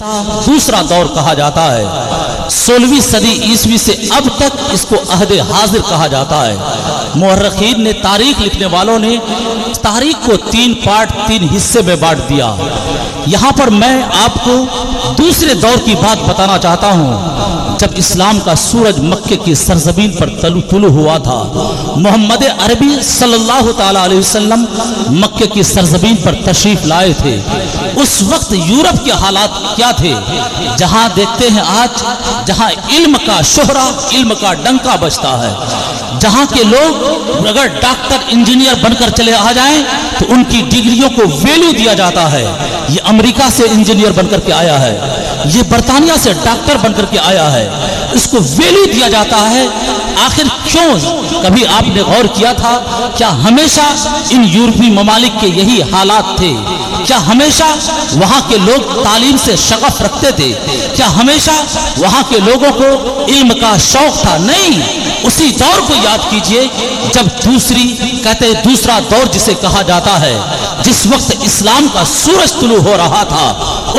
دوسرا دور کہا جاتا ہے 16ویں صدی عیسوی سے اب تک اس کو عہد حاضر کہا جاتا ہے۔ مورخین نے تاریخ لکھنے والوں نے تاریخ کو 3 حصے میں بانٹ دیا۔ یہاں پر میں آپ کو دوسرے دور کی بات بتانا چاہتا ہوں جب اسلام کا سورج مکے کی سرزمین پر طلوع ہوا تھا۔ محمد عربی صلی اللہ تعالی علیہ وسلم مکے کی سرزمین پر تشریف لائے تھے۔ اس وقت یورپ کے حالات کیا تھے؟ جہاں دیکھتے ہیں آج جہاں علم کا شہرہ، علم کا ڈنکا بجتا ہے، جہاں کے لوگ اگر ڈاکٹر انجینئر بن کر چلے آ جائیں تو ان کی ڈگریوں کو ویلیو دیا جاتا ہے۔ یہ امریکہ سے انجینئر بن کر کے آیا ہے، یہ برطانیہ سے ڈاکٹر بن کر کے آیا ہے، اس کو ویلیو دیا جاتا ہے۔ آخر کیوں؟ کبھی آپ نے غور کیا تھا کیا ہمیشہ ان یورپی ممالک کے یہی حالات تھے؟ کیا ہمیشہ وہاں کے لوگ تعلیم سے شغف رکھتے تھے؟ کیا ہمیشہ وہاں کے لوگوں کو علم کا شوق تھا؟ نہیں، اسی دور کو یاد کیجئے جب دوسرا دور جسے کہا جاتا ہے، جس وقت اسلام کا سورج طلوع ہو رہا تھا،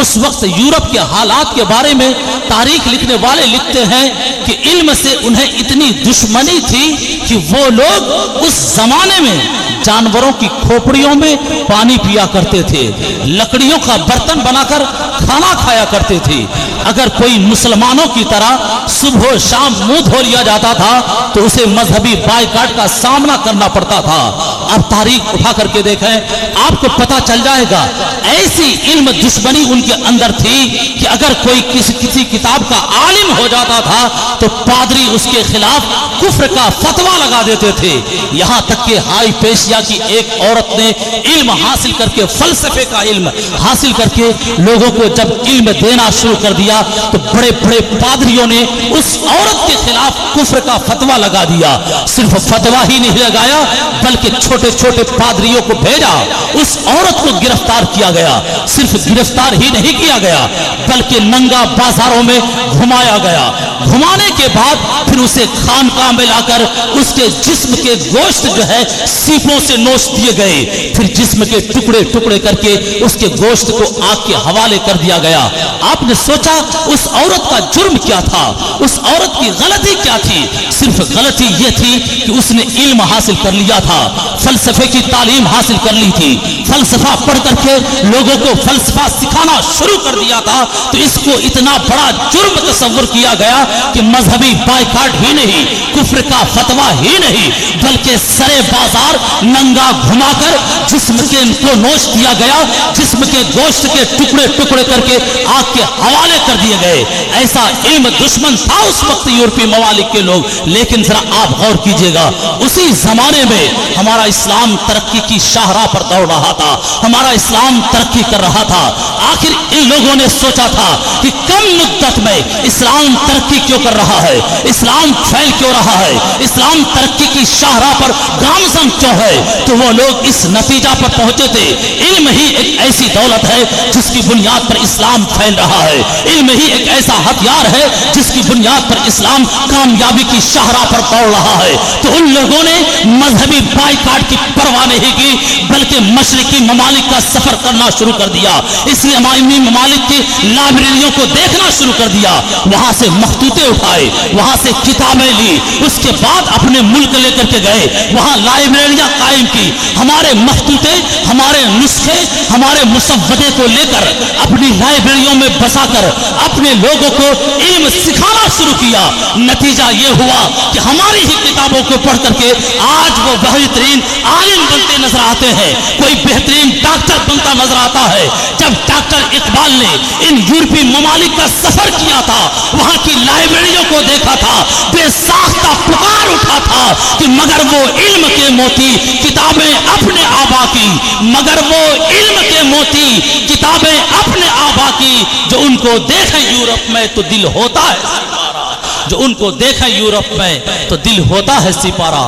اس وقت یورپ کے حالات کے بارے میں تاریخ لکھنے والے لکھتے ہیں کہ علم سے انہیں اتنی دشمنی تھی کہ وہ لوگ اس زمانے میں جانوروں کی کھوپڑیوں میں پانی پیا کرتے تھے، لکڑیوں کا برتن بنا کر کھانا کھایا کرتے تھے۔ اگر کوئی مسلمانوں کی طرح صبح و شام منہ دھو لیا جاتا تھا تو اسے مذہبی بائیکاٹ کا سامنا کرنا پڑتا تھا۔ اب تاریخ اٹھا کر کے دیکھیں، آپ کو پتہ چل جائے گا ایسی علم دشمنی ان کے اندر تھی کہ اگر کوئی کسی کتاب کا عالم ہو جاتا تھا تو پادری اس کے خلاف کفر کا فتویٰ لگا دیتے تھے۔ یہاں تک کہ ہائی پیشیا کی ایک عورت نے علم حاصل کر کے، فلسفے کا علم حاصل کر کے لوگوں کو جب علم دینا شروع کر دیا تو بڑے بڑے پادریوں نے اس عورت کے خلاف کفر کا فتویٰ لگا دیا۔ صرف فتویٰ ہی نہیں لگایا بلکہ چھوٹے چھوٹے پادریوں کو بھیجا، اس عورت کو گرفتار کیا گیا۔ صرف گرفتار ہی نہیں کیا گیا بلکہ ننگا بازاروں میں گھمایا گیا۔ گھمانے کے بعد پھر اسے خانقاہ میں لا کر اس کے جسم کے گوشت جو ہے سیپوں سے نوچ دیے گئے، پھر جسم کے ٹکڑے ٹکڑے کر کے اس کے گوشت کو آگ کے حوالے کر دیا گیا۔ آپ نے سوچا اس عورت کا جرم کیا تھا؟ اس عورت کی غلطی کیا تھی؟ صرف غلطی یہ تھی کہ اس نے علم حاصل کر لیا تھا، فلسفے کی تعلیم حاصل کر لی تھی، فلسفہ پڑھ کر کے لوگوں کو فلسفہ سکھانا شروع کر دیا تھا۔ تو اس کو اتنا بڑا جرم تصور کیا گیا کہ مذہبی بائیکاٹ ہی نہیں، کفر کا فتویٰ ہی نہیں، بلکہ سرے بازار ننگا گھما کر جسم کے ان کو نوچ دیا گیا، جسم کے گوشت کے ٹکڑے ٹکڑے کر کے آگ کے حوالے کر دیے گئے۔ ایسا علم دشمن تھا اس وقت یورپی ممالک کے لوگ۔ لیکن ذرا آپ غور کیجئے گا، اسی زمانے میں ہمارا اسلام ترقی کی شاہراہ پر دوڑ رہا تھا، ہمارا اسلام ترقی کر رہا تھا۔ آخر ان لوگوں نے سوچا تھا کہ کم مدت میں اسلام ترقی کیوں کر رہا ہے، اسلام پھیل کیوں رہا ہے، اسلام ترقی کی شاہراہ پر گامزن کیوں ہے؟ تو وہ لوگ اس نتیجہ پر پہنچے تھے علم ہی ایک ایسی دولت ہے جس کی بنیاد پر اسلام پھیل رہا ہے، علم ہی ایک ایسا ہتھیار ہے جس کی بنیاد پر اسلام کامیابی کی شاہراہ پر دوڑ رہا ہے۔ تو ان لوگوں نے مذہبی بائیکاٹ کی پرواہ نہیں کی بلکہ مشرقی ممالک کا سفر کرنا شروع کر دیا، اسلامی ممالک کی لائبریریوں کو دیکھنا شروع کر دیا، وہاں سے مخطوطے اٹھائے، وہاں سے کتابیں لی، اس کے بعد اپنے ملک لے کر کے گئے، وہاں لائبریریاں قائم کی، ہمارے مخطوطے، ہمارے نسخے، ہمارے مسودے کو لے کر اپنی لائبریریوں میں بسا کر اپنے لوگوں کو علم سکھانا شروع کیا۔ نتیجہ یہ ہوا کہ ہماری ہی کتابوں کو پڑھ کر کے آج وہ بہترین عالم بنتے نظر آتے ہیں، کوئی بہترین ڈاکٹر بنتا نظر آتا ہے۔ جب ڈاکٹر اقبال نے ان یورپی ممالک کا سفر کیا تھا، وہاں کی لائبریریوں کو دیکھا تھا، بے ساختہ پکار اٹھا تھا کہ مگر وہ علم کے موتی کتابیں اپنے آبا کی، مگر وہ علم کے موتی کتابیں اپنے آبا کی، جو ان کو دیکھیں یورپ میں تو دل ہوتا ہے سپارہ، جو ان کو دیکھیں یورپ میں تو دل ہوتا ہے سپارہ۔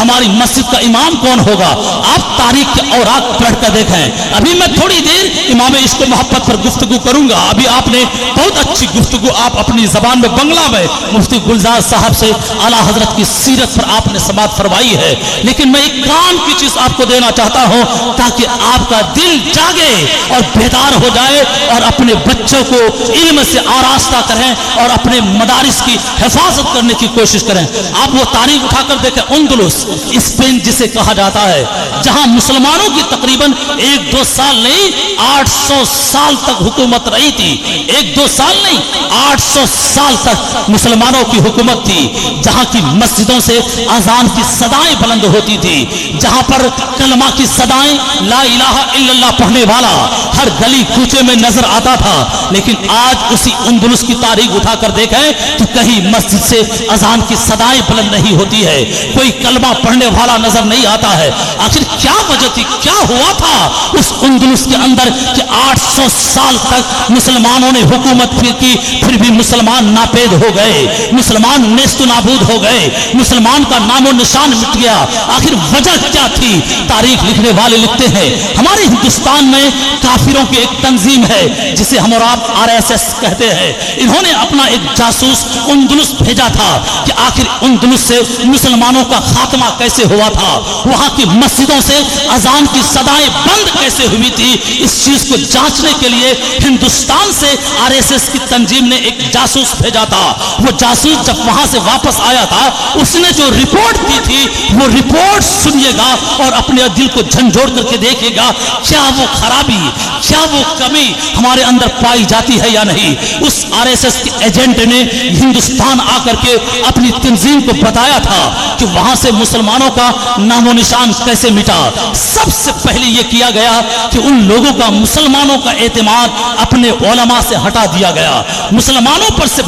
ہماری مسجد کا امام کون ہوگا. آپ تاریخ کے اوراق پلٹ کر دیکھیں. ابھی میں تھوڑی دیر امام عشق و محبت پر گفتگو کروں گا. ابھی آپ نے بہت اچھی گفتگو آپ اپنی زبان میں بنگلہ میں مفتی گلزار صاحب سے اعلیٰ حضرت کی سیرت پر آپ نے سماعت فرمائی ہے, لیکن میں ایک کام کی چیز آپ کو دینا چاہتا ہوں تاکہ آپ کا دل جاگے اور بیدار ہو جائے اور اپنے بچوں کو علم سے آراستہ کریں اور اپنے مدارس کی حفاظت کرنے کی کوشش کریں. آپ وہ تاریخ اٹھا کر دیکھیں. اندلس اسپین جسے کہا جاتا ہے, جہاں مسلمانوں کی تقریباً 1-2 سال نہیں 800 سال تک حکومت رہی تھی. 1-2 سال نہیں 800 سال تک مسلمانوں کی حکومت تھی. جہاں کی مسجدوں سے اذان کی صدائیں بلند ہوتی تھی, جہاں پر کلمہ کی صدائیں لا الہ الا اللہ پڑھنے والا ہر گلی کوچے میں نظر آتا تھا. لیکن آج اسی اندلس کی تاریخ اٹھا کر دیکھیں تو کہیں مسجد سے اذان کی صدائیں بلند نہیں ہوتی ہے, کوئی کلمہ پڑھنے والا نظر نہیں آتا ہے. آخر کیا وجہ تھی, کیا ہوا تھا اس اندلس کے اندر کہ 800 سال تک مسلمانوں نے حکومت کی, پھر بھی مسلمان ناپید ہو گئے, مسلمان نیست و نابود ہو گئے, مسلمان کا نام و نشان مٹ گیا. آخر وجہ کیا تھی؟ تاریخ لکھنے والے لکھتے ہیں ہمارے ہندوستان میں کافروں کی ایک تنظیم ہے جسے ہم اور آپ RSS کہتے ہیں. انہوں نے اپنا ایک جاسوس اندلس بھیجا تھا کہ آخر اندلس سے مسلمانوں کا خاتمہ کیسے ہوا تھا, وہاں کی مسجدوں سے اذان کی صدائیں بند کیسے ہوئی تھی. اس چیز کو جانچنے کے لیے ہندوستان سے RSS کی تنظیم نے ایک جاسوس بھیجا تھا. وہ جاسوس جب وہاں سے واپس آیا تھا, اس نے جو رپورٹ دی تھی وہ رپورٹ سنیے گا اور اپنے دل کو جھنجھوڑ کر کے دیکھے گا کیا وہ خرابی, کیا وہ کمی ہمارے اندر پائی جاتی ہے یا نہیں. اس RSS کے ایجنٹ نے ہندوستان آ کر کے اپنی تنظیم کو بتایا تھا کہ وہاں سے مسلمانوں کا نام و نشان کیسے مٹا. سب سے پہلے یہ کیا گیا کہ ان لوگوں کا, مسلمانوں کا اعتماد اپنے علماء سے ہٹا دیا گیا. مسلمانوں پر سے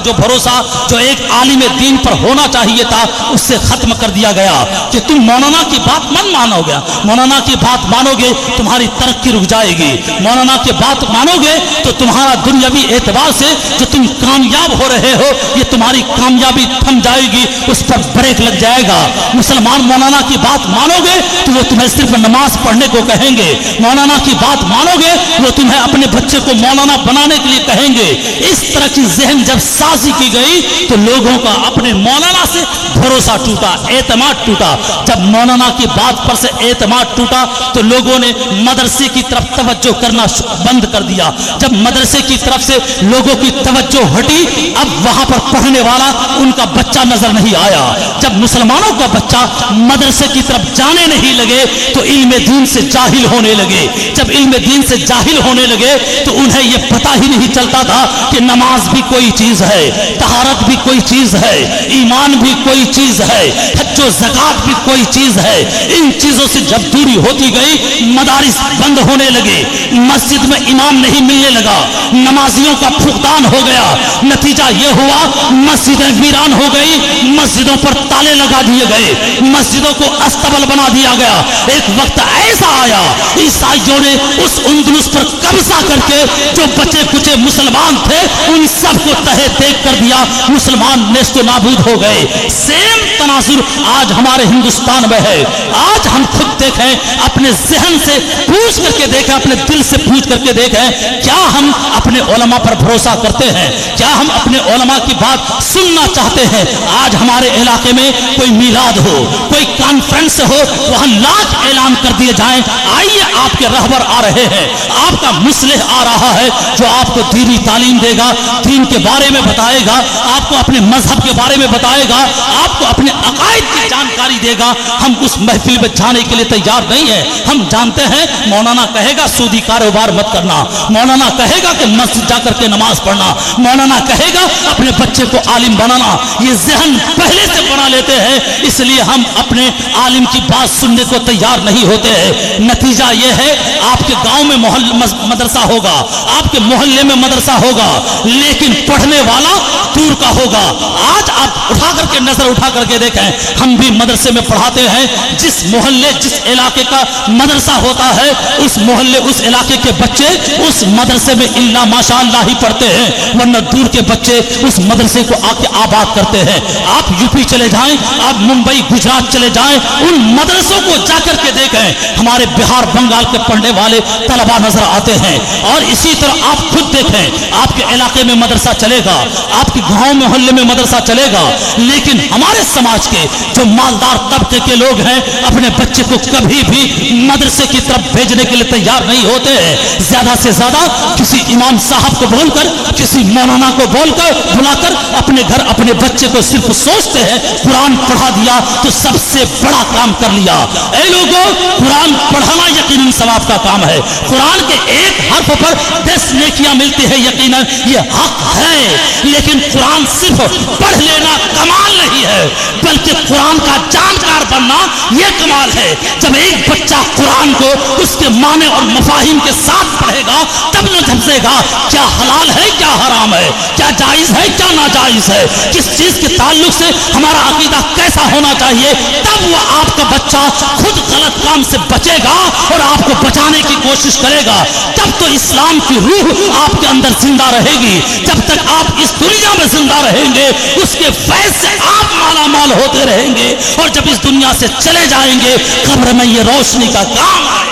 جو بھروسہ جو ایک عالم دین پر ہونا چاہیے تھا اس سے ختم کر دیا گیا کہ تم مولانا کی بات من مانو گے, مولانا کی بات مانو گے تمہاری ترقی رک جائے گی, مولانا کی بات مانو گے تو تمہارا دنیاوی اعتبار سے جو تم کامیاب ہو رہے ہو یہ تمہاری کامیابی تھم جائے گی, اس پر بریک لگ جائے گا. مسلمان مولانا کی بات مانو گے تو وہ تمہیں صرف نماز پڑھنے کو کہیں گے, مولانا کی بات مانو گے وہ تمہیں اپنے بچے کو مولانا بنانے کے لیے کہیں گے. اس طرح کی ذہن جب سازی کی گئی تو لوگوں کا اپنے مولانا سے بھروسہ ٹوٹا, اعتماد ٹوٹا. جب مولانا کی بات پر سے اعتماد ٹوٹا تو لوگوں نے مدرسے کی طرف توجہ کرنا بند کر دیا. جب مدرسے کی طرف سے لوگوں کی توجہ ہٹی, اب وہاں پر پڑھنے والا ان کا بچہ نظر نہیں آیا. جب مسلمانوں کا بچہ مدرسے کی طرف جانے نہیں لگے تو علم دین سے جاہل ہونے لگے. جب علم دین سے جاہل ہونے لگے تو انہیں یہ پتہ ہی نہیں چلتا تھا کہ نماز بھی کوئی چیز ہے, طہارت بھی کوئی چیز ہے, ایمان بھی کوئی چیز ہے, حج و زکات بھی کوئی چیز ہے. ان چیزوں سے جب دوری ہوتی گئی مدارس بند ہونے لگے, مسجد میں امام نہیں ملنے لگا, نمازیوں کا فقدان ہو گیا. نتیجہ یہ ہوا مسجدیں ویران ہو گئی, مسجدوں پر تالے لگا دیے گئے, مسجدوں کو استبل بنا دیا گیا. ایک وقت ایسا آیا عیسائیوں نے اس اندلس پر قبضہ کر کے جو بچے کچے مسلمان تھے ان سب کو تہے دیکھ کر دیا, مسلمان نیست و نابود ہو گئے. سیم تناظر آج ہمارے ہندوستان میں ہے. آج ہم خود دیکھیں, اپنے ذہن سے پوچھ کر کے دیکھیں, اپنے دل سے پوچھ کر کے دیکھیں کیا ہم اپنے علماء پر بھروسہ کرتے ہیں, کیا ہم اپنے علماء کی بات سننا چاہتے ہیں. آج ہمارے علاقے میں کوئی میلاد ہو, کوئی کانفرنس ہو, وہاں لاکھ اعلان کر دیے جائیں آئیے آپ کے رہبر آ رہے ہیں, آپ کا مصلح آ رہا ہے جو آپ کو دینی تعلیم دے گا, دین کے بارے میں بتائے گا, آپ کو اپنے مذہب کے بارے میں بتائے گا, آپ کو اپنے عقائد کی جانکاری دے گا. ہم اس محفل میں جانے کے لیے تیار نہیں ہیں. ہم جانتے ہیں مولانا کہے گا سودی کاروبار مت کرنا, مولانا کہے گا کہ مسجد جا کر کے نماز پڑھنا, مولانا کہے گا اپنے بچے کو عالم بنانا. یہ ذہن پہلے سے بنا لیتے ہیں, اس لیے ہم اپنے عالم کی بات سننے کو تیار نہیں ہوتے ہیں. نتیجہ یہ ہے آپ کے گاؤں میں مدرسہ ہوگا, آپ کے محلے میں مدرسہ ہوگا, لیکن پڑھنے والا دور کا ہوگا. آج آپ اٹھا کر کے نظر اٹھا کر کے دیکھیں, ہم بھی مدرسے میں پڑھاتے ہیں. جس محلے جس علاقے کا مدرسہ ہوتا ہے اس محلے اس علاقے کے بچے اس مدرسے میں الا ماشاء اللہ ہی پڑھتے ہیں, ورنہ دور کے بچے اس مدرسے کو آ کے آباد کرتے ہیں. آپ یو پی چلے جائیں, آپ ممبئی گجرات چلے جائیں, ان مدرسوں کو جا کر کے دیکھیں, ہمارے بہار بنگال کے پڑھنے والے طلبا نظر آتے ہیں. اور اسی طرح آپ خود دیکھیں, آپ کے علاقے میں مدرسہ چلے گا, آپ کے گاؤں محلے میں مدرسہ چلے گا, لیکن ہمارے سماج کے جو مالدار طبقے کے لوگ ہیں اپنے بچے کو کبھی بھی مدرسے کی طرف بھیجنے کے لیے تیار نہیں ہوتے ہیں. زیادہ سے زیادہ کسی امام صاحب کو بول کر, کسی مولانا کو بول کر بلا کر اپنے گھر اپنے بچے کو صرف سوچتے ہیں قرآن پڑھا دیا تو سب سے بڑا کام کر لیا. اے لوگوں, قرآن پڑھانا یقیناً ثواب کا کام ہے. قرآن کے ایک حرف پر 10 نیکیاں ملتی ہے, یقیناً یہ حق ہے. لیکن قرآن صرف پڑھ لینا کمال نہیں ہے, بلکہ قرآن کا جانکار بننا یہ کمال ہے. جب ایک بچہ قرآن کو اس کے معنی اور مفاہیم کے ساتھ پڑھے گا تب نہ جھمسے گا کیا حلال ہے کیا حرام ہے, کیا جائز ہے کیا ناجائز ہے, کس چیز کے تعلق سے ہمارا عقیدہ کیسا ہونا چاہیے. تب وہ آپ کا بچہ خود غلط کام سے بچے گا اور آپ کو بچانے کی کوشش کرے گا. تب تو اسلام کی روح آپ کے اندر زندہ رہے گی. جب تک آپ اس دنیا میں زندہ رہیں گے اس کے فیض سے آپ مالا مال ہوتے رہیں گے, اور جب اس دنیا سے چلے جائیں گے قبر میں یہ روشنی کا کام آئے.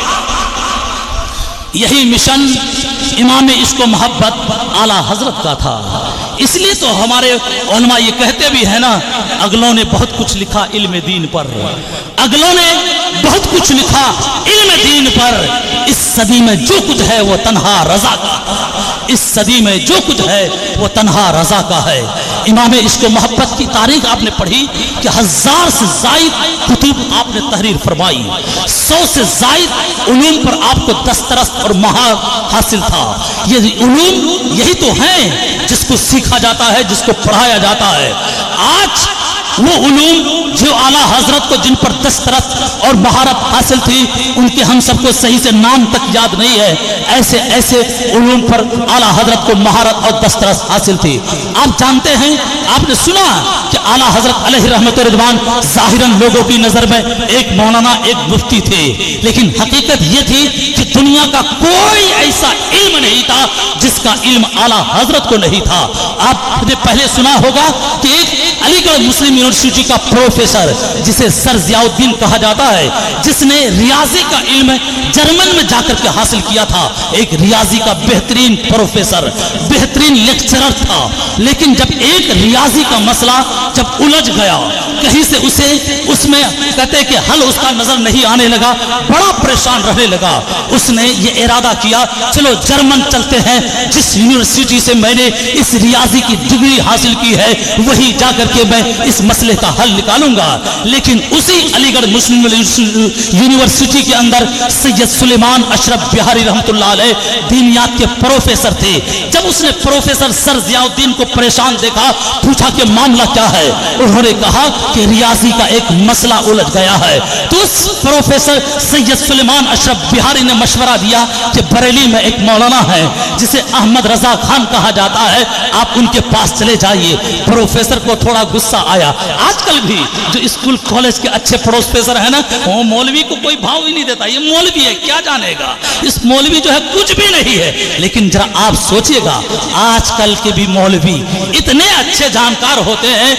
یہی مشن امام عشق و محبت اعلیٰ حضرت کا تھا. اس لیے تو ہمارے علماء یہ کہتے بھی ہیں نا, اگلوں نے بہت کچھ لکھا علم دین پر, اگلوں نے بہت کچھ لکھا علم دین پر. اس صدی میں جو کچھ ہے وہ تنہا رضا کا, اس صدی میں جو کچھ ہے وہ تنہا رضا کا ہے. امام عشق و محبت کی تاریخ آپ نے پڑھی کہ 1000 سے زائد کتب آپ نے تحریر فرمائی, 100 سے زائد علوم پر آپ کو دسترس اور مہار حاصل تھا. یہ علوم یہی تو ہیں جس کو سیکھا جاتا ہے, جس کو پڑھایا جاتا ہے. آج وہ علوم جو اعلیٰ حضرت کو جن پر دسترس اور مہارت حاصل تھی ان کے ہم سب کو صحیح سے نام تک یاد نہیں ہے, ایسے ایسے علوم پر اعلیٰ حضرت کو مہارت اور دسترس حاصل تھی. آپ جانتے ہیں, آپ نے سنا کہ اعلیٰ حضرت علیہ رحمت رضوان ظاہراً لوگوں کی نظر میں ایک مولانا ایک مفتی تھے, لیکن حقیقت یہ تھی کہ دنیا کا کوئی ایسا علم نہیں تھا جس کا علم اعلیٰ حضرت کو نہیں تھا. آپ نے پہلے سنا ہوگا کہ ایک علی گڑھ مسلم یونیورسٹی کا پروفیسر جسے سر ضیاء الدین کہا جاتا ہے, جس نے ریاضی کا علم جرمن میں جا کر کے حاصل کیا تھا, ایک ریاضی کا بہترین پروفیسر, بہترین لیکچرر تھا. لیکن جب ایک ریاضی کا مسئلہ جب الجھ گیا, کہیں سے اسے اس میں کہتے کہ حل اس کا نظر نہیں آنے لگا, بڑا پریشان رہنے لگا. اس نے یہ ارادہ کیا چلو جرمن چلتے ہیں, جس یونیورسٹی سے میں نے اس ریاضی کی ڈگری حاصل کی ہے وہی جا کر کے میں اس مسئلے کا حل نکالوں گا. لیکن اسی علی گڑھ مسلم یونیورسٹی کے اندر سید سلیمان اشرف بہاری رحمت اللہ علیہ دینیات کے پروفیسر تھے. جب اس نے پروفیسر سر ضیاء الدین کو پریشان دیکھا, پوچھا کہ معاملہ کیا ہے, انہوں نے کہا کہ ریاضی کا ایک مسئلہ الجھ گیا ہے. تو اس پروفیسر سید سلیمان اشرف بہاری نے مشورہ دیا کہ بریلی میں ایک مولانا ہے جسے احمد رضا خان کہا جاتا ہے, آپ ان کے پاس چلے جائیے. پروفیسر کو تھوڑا غصہ آیا. آج کل بھی جو اسکول کالج کے اچھے پروفیسر ہیں نا, وہ مولوی کو کوئی بھاؤ ہی نہیں دیتا, یہ مولوی ہے کیا جانے گا, اس مولوی جو ہے کچھ بھی نہیں ہے. لیکن ذرا آپ سوچئے گا, آج کل کے بھی مولوی اتنے اچھے جانکار ہوتے ہیں,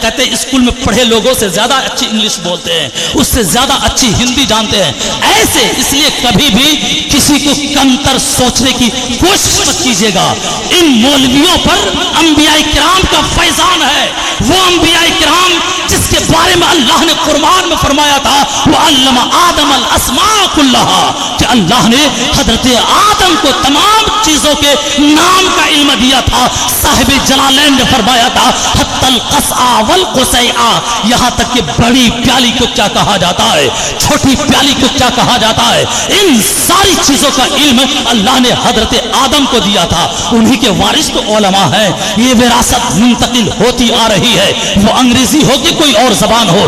کہتے ہیں اسکول میں پڑھے لوگوں سے زیادہ اچھی انگلش بولتے ہیں, اس سے زیادہ اچھی ہندی جانتے ہیں. ایسے اس لیے کبھی بھی کسی کو کمتر سوچنے کی کوشش مت کیجیے گا. ان مولویوں پر انبیاء کرام کا فیضان ہے, وہ انبیاء کرام جس کے بارے میں اللہ نے قرآن میں فرمایا تھا وَعَلَّمَ آدَمَ الْأَسْمَاءَ كُلَّهَا, کہ اللہ نے حضرت آدم کو تمام چیزوں کے نام کا علم دیا تھا. صاحب جلالین نے فرمایا تھا حَتَّى الْقَصْعَ وَالْقُصَيْعَ, یہاں تک کہ بڑی پیالی کو کیا کہا جاتا ہے, چھوٹی پیالی کو کیا کہا جاتا ہے, ان ساری چیزوں کا علم اللہ نے حضرت آدم کو دیا تھا. انہی کے وارث تو علماء ہیں. یہ وراثت منتقل ہوتی آ رہی ہے, وہ انگریزی ہو کہ کوئی اور زبان ہو,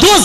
2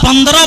15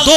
2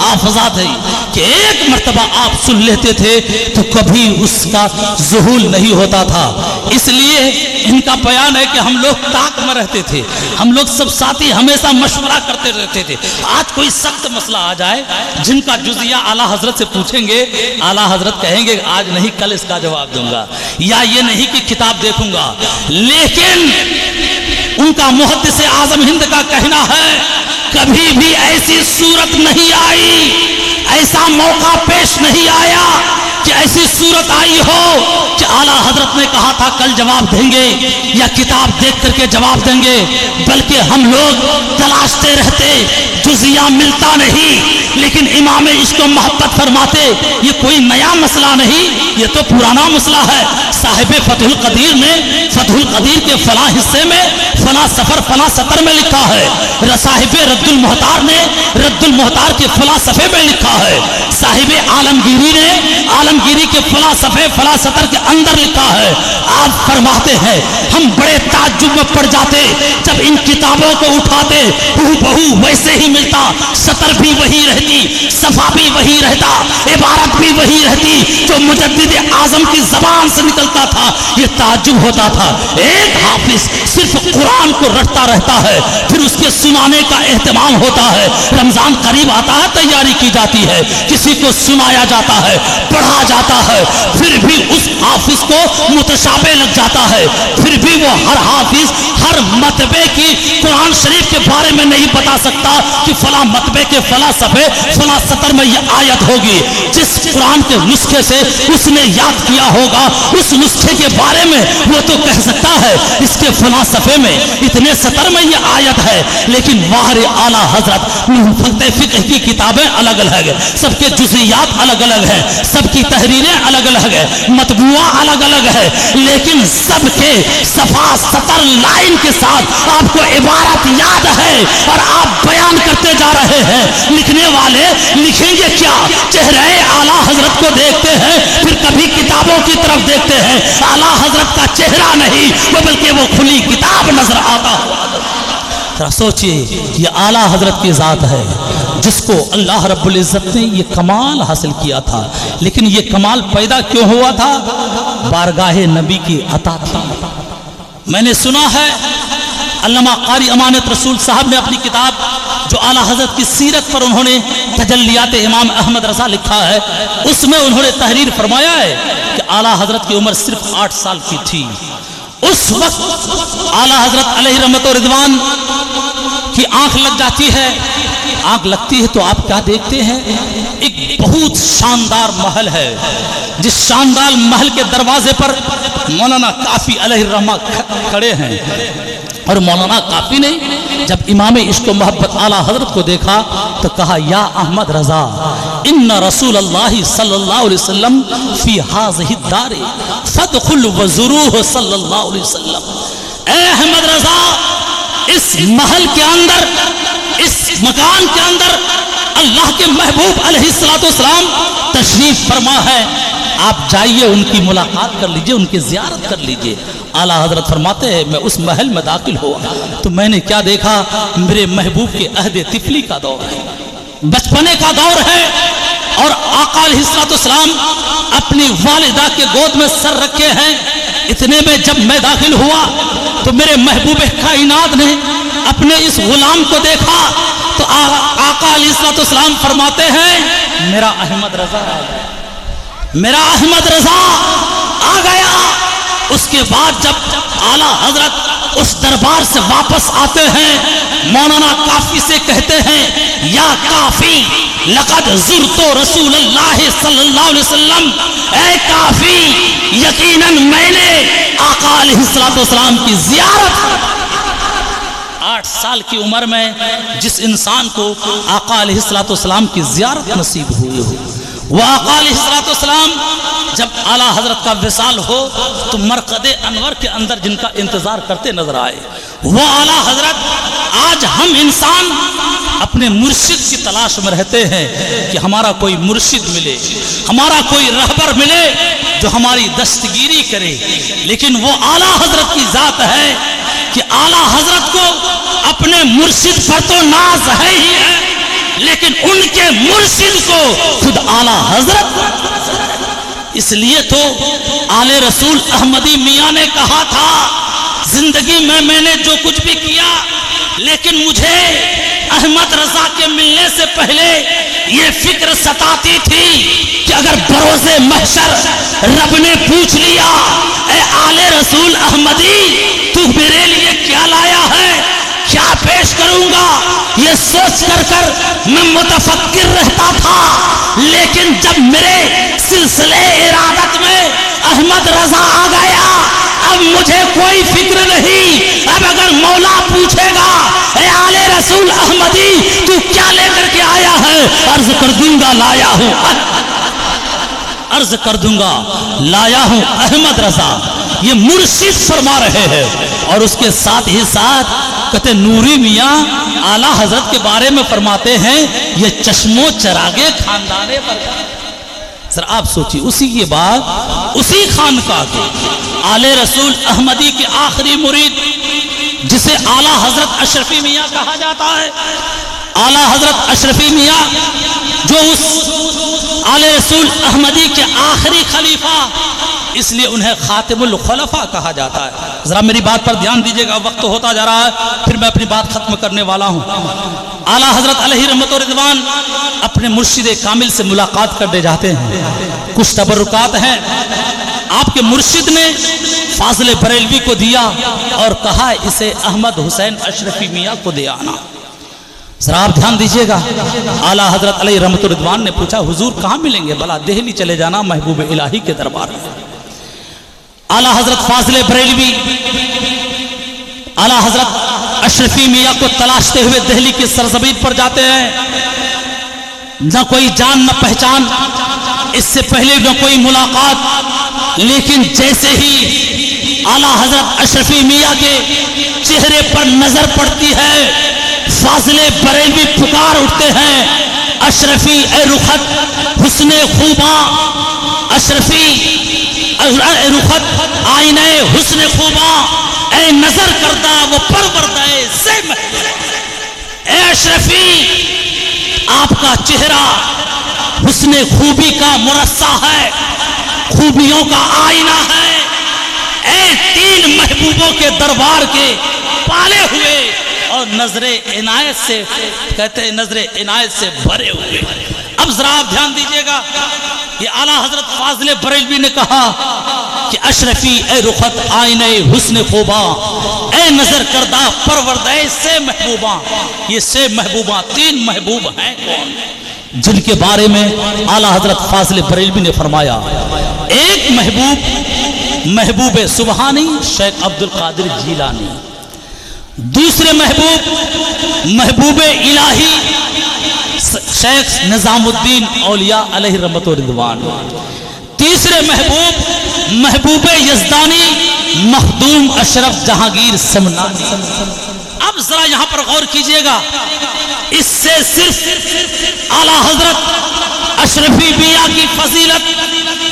حافظات ہے کہ ایک مرتبہ آپ سن لیتے تھے تو کبھی اس کا ظہور نہیں ہوتا تھا. اس لیے ان کا بیان ہے کہ ہم لوگ طاق میں رہتے تھے, ہم لوگ سب ساتھی ہمیشہ مشورہ کرتے رہتے تھے. آج کوئی سخت مسئلہ آ جائے جن کا جزیہ اعلیٰ حضرت سے پوچھیں گے, اعلیٰ حضرت کہیں گے آج نہیں کل اس کا جواب دوں گا, یا یہ نہیں کہ کتاب دیکھوں گا. لیکن ان کا محدث اعظم ہند کا کہنا ہے کبھی بھی ایسی صورت نہیں آئی, ایسا موقع پیش نہیں آیا کہ ایسی صورت آئی ہو کہ اعلیٰ حضرت نے کہا تھا کل جواب دیں گے یا کتاب دیکھ کر کے جواب دیں گے, بلکہ ہم لوگ تلاشتے رہتے, جزیہ ملتا نہیں. لیکن امام عشق و محبت فرماتے یہ کوئی نیا مسئلہ نہیں, یہ تو پرانا مسئلہ ہے. صاحب فتح القدیر نے فتح القدیر کے فلاں حصے میں فلاں سفر فلاں سطر میں لکھا ہے. صاحب رد المحتار نے رد المحتار کے فلاں صفحے میں لکھا ہے. صاحب عالمگیری نے عالمگیری کے فلاں صفحے فلاں سطر کے اندر لکھا ہے. آپ فرماتے ہیں ہم بڑے تعجب میں پڑ جاتے جب ان کتابوں کو اٹھاتے, بہو ویسے ہی ملتا, سطر بھی وہی رہتی, صفحہ بھی وہی رہتا, عبارت بھی وہی رہتی جو مجدد اعظم کی زبان سے نکلتا تھا. یہ تعجب ہوتا تھا. ایک حافظ صرف قرآن کو رٹتا رہتا ہے, پھر اس کے سنانے کا اہتمام ہوتا ہے. رمضان قریب آتا ہے, تیاری کی جاتی ہے, کسی کو سنایا جاتا ہے, پڑھا جاتا ہے, پھر بھی اس حافظ کو متشابہ لگ جاتا ہے. پھر بھی وہ ہر حافظ ہر مطبع کی قرآن شریف کے بارے میں نہیں بتا سکتا کہ فلاں مطبع کے فلاں صفحے فلاں سطر میں یہ آیت ہوگی. جس قرآن کے نسخے سے اس نے یاد کیا ہوگا اس نسخے کے بارے میں وہ تو کہہ سکتا ہے اس کے فلاں صفحے میں اتنے سطر میں یہ آیت ہے. لیکن ماہر اعلیٰ حضرت فقہ کی کتابیں الگ الگ ہیں, سب کے جزیات الگ الگ ہیں, سب کی تحریریں الگ الگ ہیں, مطبوعہ الگ الگ ہے, لیکن سب کے صفحہ سطر لائن کے ساتھ آپ کو عبارت یاد ہے اور آپ بیان کرتے جا رہے ہیں. لکھنے والے لکھیں گے کیا؟ چہرے اعلیٰ حضرت کو دیکھتے ہیں, پھر کبھی کتابوں کی طرف دیکھتے ہیں. اعلیٰ حضرت کا چہرہ نہیں وہ بلکہ وہ کھلی کتاب نظر آتا ہوا. سوچئے یہ اعلیٰ حضرت کی ذات ہے جس کو اللہ رب العزت نے یہ کمال حاصل کیا تھا. لیکن یہ کمال پیدا کیوں ہوا تھا؟ بارگاہ نبی کی عطا تھا. میں نے سنا ہے علامہ قاری امانت رسول صاحب نے اپنی کتاب جو اعلیٰ حضرت کی سیرت پر انہوں نے تجلیات امام احمد رضا لکھا ہے, اس میں انہوں نے تحریر فرمایا ہے کہ اعلیٰ حضرت کی عمر صرف 8 سال کی تھی. اس وقت اعلیٰ حضرت علیہ رحمت و رضوان کی آنکھ لگ جاتی ہے. آنکھ لگتی ہے تو آپ کیا دیکھتے ہیں؟ ایک بہت شاندار محل ہے, جس شاندار محل کے دروازے پر مولانا کافی علیہ الرحمہ کھڑے ہیں. اور مولانا کافی نے جب امام عشق و محبت اعلیٰ حضرت کو دیکھا تو کہا یا احمد رضا ان رسول اللہ صلی اللہ علیہ وسلم فی ہذہ الدار فادخل وزروہ صلی اللہ علیہ وسلم. اے احمد رضا, اس محل کے اندر, اس مکان کے اندر اللہ کے محبوب علیہ السلام تشریف فرما ہے, آپ جائیے ان کی ملاقات کر لیجئے, ان کی زیارت کر لیجئے. اعلیٰ حضرت فرماتے ہیں میں اس محل میں داخل ہوا تو میں نے کیا دیکھا؟ میرے محبوب کے عہد طفلی کا دور ہے, بچپنے کا دور ہے, اور آقا علیہ السلام اپنی والدہ کے گود میں سر رکھے ہیں. اتنے میں جب میں داخل ہوا تو میرے محبوب کائنات نے اپنے اس غلام کو دیکھا تو آقا علیہ السلام فرماتے ہیں میرا احمد رضا آ گیا, میرا احمد رضا آ گیا. اس کے بعد جب اعلیٰ حضرت اس دربار سے واپس آتے ہیں, مولانا کافی سے کہتے ہیں یا کافی لقد زرت رسول اللہ صلی اللہ علیہ وسلم, اے کافی یقیناً میں نے آقا علیہ السلام کی زیارت. 8 سال کی عمر میں جس انسان کو آقا علیہ السلام کی زیارت نصیب ہوئی ہو, وہ آقا علیہ السلام جب اعلیٰ حضرت کا وصال ہو تو مرقد انور کے اندر جن کا انتظار کرتے نظر آئے, وہ اعلیٰ حضرت. آج ہم انسان اپنے مرشد کی تلاش میں رہتے ہیں کہ ہمارا کوئی مرشد ملے, ہمارا کوئی رہبر ملے جو ہماری دستگیری کرے. لیکن وہ اعلیٰ حضرت کی ذات ہے کہ اعلیٰ حضرت کو اپنے مرشد پر تو ناز ہے ہی ہے, لیکن ان کے مرشد کو خود اعلیٰ حضرت. اس لیے تو آل رسول احمدی میاں نے کہا تھا زندگی میں نے جو کچھ بھی کیا، لیکن مجھے احمد رضا کے ملنے سے پہلے یہ فکر ستاتی تھی کہ اگر بروز محشر رب نے پوچھ لیا اے آل رسول احمدی تو میرے لیے کیا لایا ہے، کیا پیش کروں گا، یہ سوچ کر میں متفکر رہتا تھا. لیکن جب میرے سلسلے ارادت میں احمد رضا آ گیا، اب مجھے کوئی فکر نہیں. اب اگر مولا پوچھے گا اے آل رسول احمدی تو کیا لے کر کے آیا ہے، عرض کر دوں گا لایا ہوں، عرض کر دوں گا لایا ہوں احمد رضا. یہ مرشد فرما رہے ہیں. اور اس کے ساتھ ہی ساتھ کہتے نوری میاں اعلیٰ حضرت کے بارے میں فرماتے ہیں یہ چشم و چراغے خاندانے پر. سر آپ سوچیے اسی کے بعد اسی خانقاہ کے آل رسول احمدی کے آخری مرید جسے اعلیٰ حضرت اشرفی میاں کہا جاتا ہے، اعلیٰ حضرت اشرفی میاں جو اس آل رسول احمدی کے آخری خلیفہ، اس لیے انہیں خاتم الخلفاء کہا جاتا ہے. ذرا میری بات پر دھیان دیجئے گا، وقت ہوتا جا رہا ہے، پھر میں اپنی بات ختم کرنے والا ہوں. اعلیٰ حضرت علیہ رحمت و رضوان اپنے مرشد کامل سے ملاقات کرنے جاتے ہیں. کچھ تبرکات ہیں آپ کے مرشد نے فاضل بریلوی کو دیا اور کہا اسے احمد حسین اشرفی میاں کو دے آنا. ذرا آپ دھیان دیجئے گا. اعلیٰ حضرت علیہ رحمت و رضوان نے پوچھا حضور کہاں ملیں گے؟ بلا دہلی چلے جانا محبوب الہی کے دربار میں. اعلیٰ حضرت فاضل بریلوی اعلیٰ حضرت اشرفی میاں کو تلاشتے ہوئے دہلی کی سرزمین پر جاتے ہیں. نہ کوئی جان نہ پہچان، اس سے پہلے نہ کوئی ملاقات، لیکن جیسے ہی اعلیٰ حضرت اشرفی میاں کے چہرے پر نظر پڑتی ہے فاضل بریلوی پکار اٹھتے ہیں اشرفی اے رخت حسن خوباں، اشرفی اے رخت آئینہ حسن خوباں، اے نظر کردہ وہ پروردہ سے اے اشرفی آپ کا چہرہ حسن خوبی کا مرصع ہے، خوبیوں کا آئینہ ہے. اے تین محبوبوں کے دربار کے پالے ہوئے اور نظر عنایت سے کہتے ہیں نظر عنایت سے بھرے ہوئے. اب ذرا آپ دھیان دیجئے گا، یہ اعلیٰ حضرت فاضل بریلوی نے کہا کہ اشرفی اے رخت آئینہ حسن خوباں، اے نظر کردہ پروردہ سے محبوباں. یہ سے محبوباں تین محبوب ہیں کون؟ جن کے بارے میں اعلیٰ حضرت فاضل بریلوی نے فرمایا ایک محبوب سبحانی شیخ عبد القادر جیلانی، دوسرے محبوب الہی شیخ نظام الدین اولیاء علیہ رحمت و رضوان، تیسرے محبوب یزدانی مخدوم اشرف جہانگیر سمنانی. اب ذرا یہاں پر غور کیجئے گا، اس سے صرف اعلیٰ حضرت اشرفی میاں کی فضیلت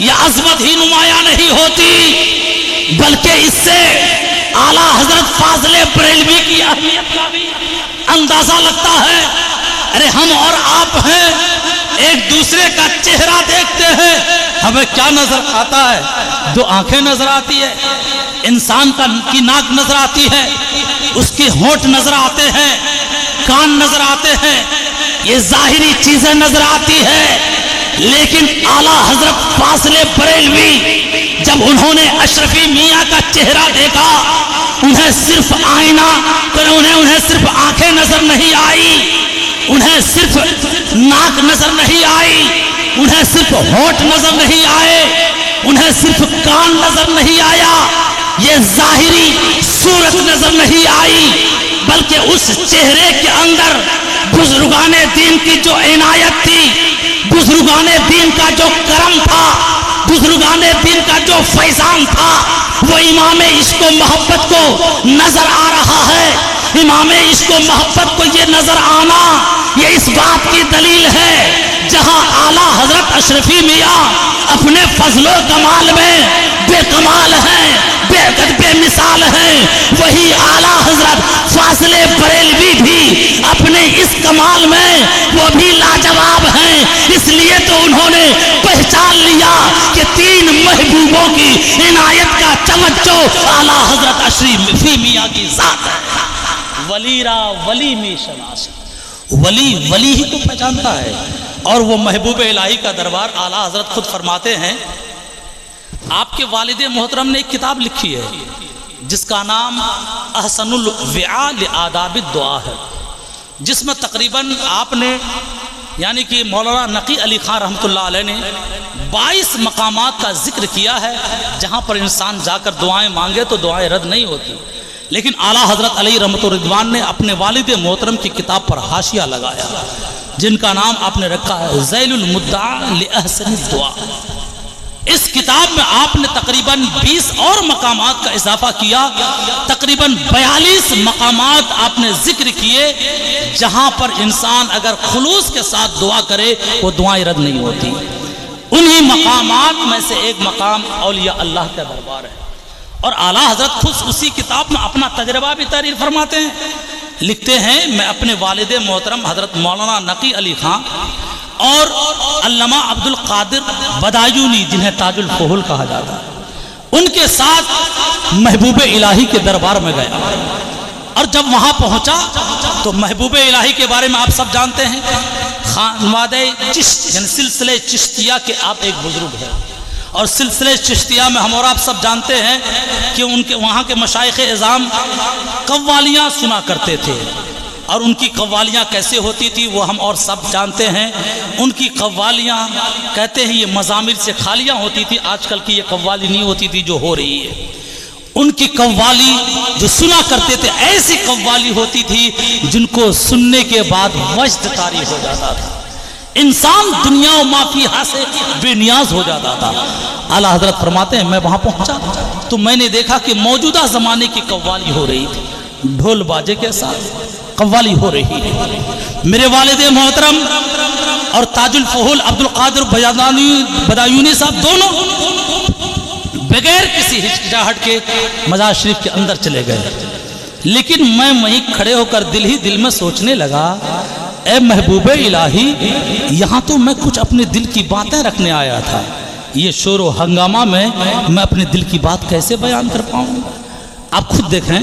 یا عظمت ہی نمایاں نہیں ہوتی، بلکہ اس سے اعلیٰ حضرت فاضل بریلوی کی اہمیت کا بھی اندازہ لگتا ہے. ارے ہم اور آپ ہیں، ایک دوسرے کا چہرہ دیکھتے ہیں، ہمیں کیا نظر آتا ہے؟ دو آنکھیں نظر آتی ہے، انسان کی ناک نظر آتی ہے، اس کے ہونٹ نظر آتے ہیں، کان نظر آتے ہیں، یہ ظاہری چیزیں نظر آتی ہے. لیکن اعلیٰ حضرت فاضل بریلوی جب انہوں نے اشرفی میاں کا چہرہ دیکھا، انہیں صرف آئینہ، انہیں صرف آنکھیں نظر نہیں آئی، انہیں صرف ناک نظر نہیں آئی، انہیں صرف ہونٹ نظر نہیں آئے، انہیں صرف کان نظر نہیں آیا، یہ ظاہری صورت نظر نہیں آئی، بلکہ اس چہرے کے اندر بزرگان دین کی جو عنایت تھی، بزرگان دین کا جو کرم تھا، بزرگان دین کا جو فیضان تھا، وہ امام عشق و محبت کو نظر آ رہا ہے. امام عشق و محبت کو یہ نظر آنا یہ اس بات کی دلیل ہے جہاں اعلیٰ حضرت اشرفی میاں اپنے فضل و کمال میں بے کمال ہیں، بے قد بے مثال ہیں، وہی اعلیٰ حضرت فاضل بریلوی بھی اپنے اس کمال میں وہ بھی لاجواب ہیں۔ اس لیے تو انہوں نے پہچان لیا کہ تین محبوبوں کی عنایت کا توجہ اعلیٰ حضرت اشرفی میاں کی ذات ہے۔ ولی را ولی می شناس، ولی ولی ہی تو پہچانتا ہے۔ اور وہ محبوب الہی کا دربار اعلیٰ حضرت خود فرماتے ہیں، آپ کے والد محترم نے ایک کتاب لکھی ہے جس کا نام احسن الوعاء لآداب الدعا ہے، جس میں تقریباً آپ نے یعنی کہ مولانا نقی علی خان رحمۃ اللہ علیہ نے 22 مقامات کا ذکر کیا ہے جہاں پر انسان جا کر دعائیں مانگے تو دعائیں رد نہیں ہوتی، لیکن اعلیٰ حضرت علی رحمۃ الرضوان نے اپنے والد محترم کی کتاب پر حاشیہ لگایا جن کا نام آپ نے رکھا ہے ذیل المدعا لأحسن الدعا۔ اس کتاب میں آپ نے تقریباً 20 اور مقامات کا اضافہ کیا، تقریباً 42 مقامات آپ نے ذکر کیے جہاں پر انسان اگر خلوص کے ساتھ دعا کرے وہ دعائیں رد نہیں ہوتی۔ انہی مقامات میں سے ایک مقام اولیاء اللہ کا دربار ہے، اور اعلیٰ حضرت خود اسی کتاب میں اپنا تجربہ بھی تحریر فرماتے ہیں، لکھتے ہیں میں اپنے والد محترم حضرت مولانا نقی علی خان اور علامہ عبد القادر بدایونی جنہیں تاج الفحول کہا جاتا ہے ان کے ساتھ محبوب الہی کے دربار میں گیا، اور جب وہاں پہنچا تو محبوب الہی کے بارے میں آپ سب جانتے ہیں، خانوادہ چشت یعنی سلسلے چشتیہ کے آپ ایک بزرگ ہیں، اور سلسلے چشتیہ میں ہم اور آپ سب جانتے ہیں کہ ان کے وہاں کے مشائخ اعظام قوالیاں سنا کرتے تھے، اور ان کی قوالیاں کیسے ہوتی تھی وہ ہم اور سب جانتے ہیں۔ ان کی قوالیاں کہتے ہیں یہ مزامیر سے خالیاں ہوتی تھی، آج کل کی یہ قوالی نہیں ہوتی تھی جو ہو رہی ہے۔ ان کی قوالی جو سنا کرتے تھے ایسی قوالی ہوتی تھی جن کو سننے کے بعد وجد طاری ہو جاتا تھا، انسان دنیا و ما فیہا سے بے نیاز ہو جاتا تھا۔ اعلیٰ حضرت فرماتے ہیں میں وہاں پہنچا تو میں نے دیکھا کہ موجودہ زمانے کی قوالی ہو رہی تھی، ڈھول باجے کے ساتھ قوالی ہو رہی ہے۔ میرے والد محترم اور تاج الفحول عبد القادر بدایونی صاحب دونوں بغیر کسی ہچکچاہٹ کے مزار شریف کے اندر چلے گئے، لیکن میں وہیں کھڑے ہو کر دل ہی دل میں سوچنے لگا اے محبوب الہی، یہاں تو میں کچھ اپنے دل کی باتیں رکھنے آیا تھا، یہ شور و ہنگامہ میں اپنے دل کی بات کیسے بیان کر پاؤں؟ آپ خود دیکھیں،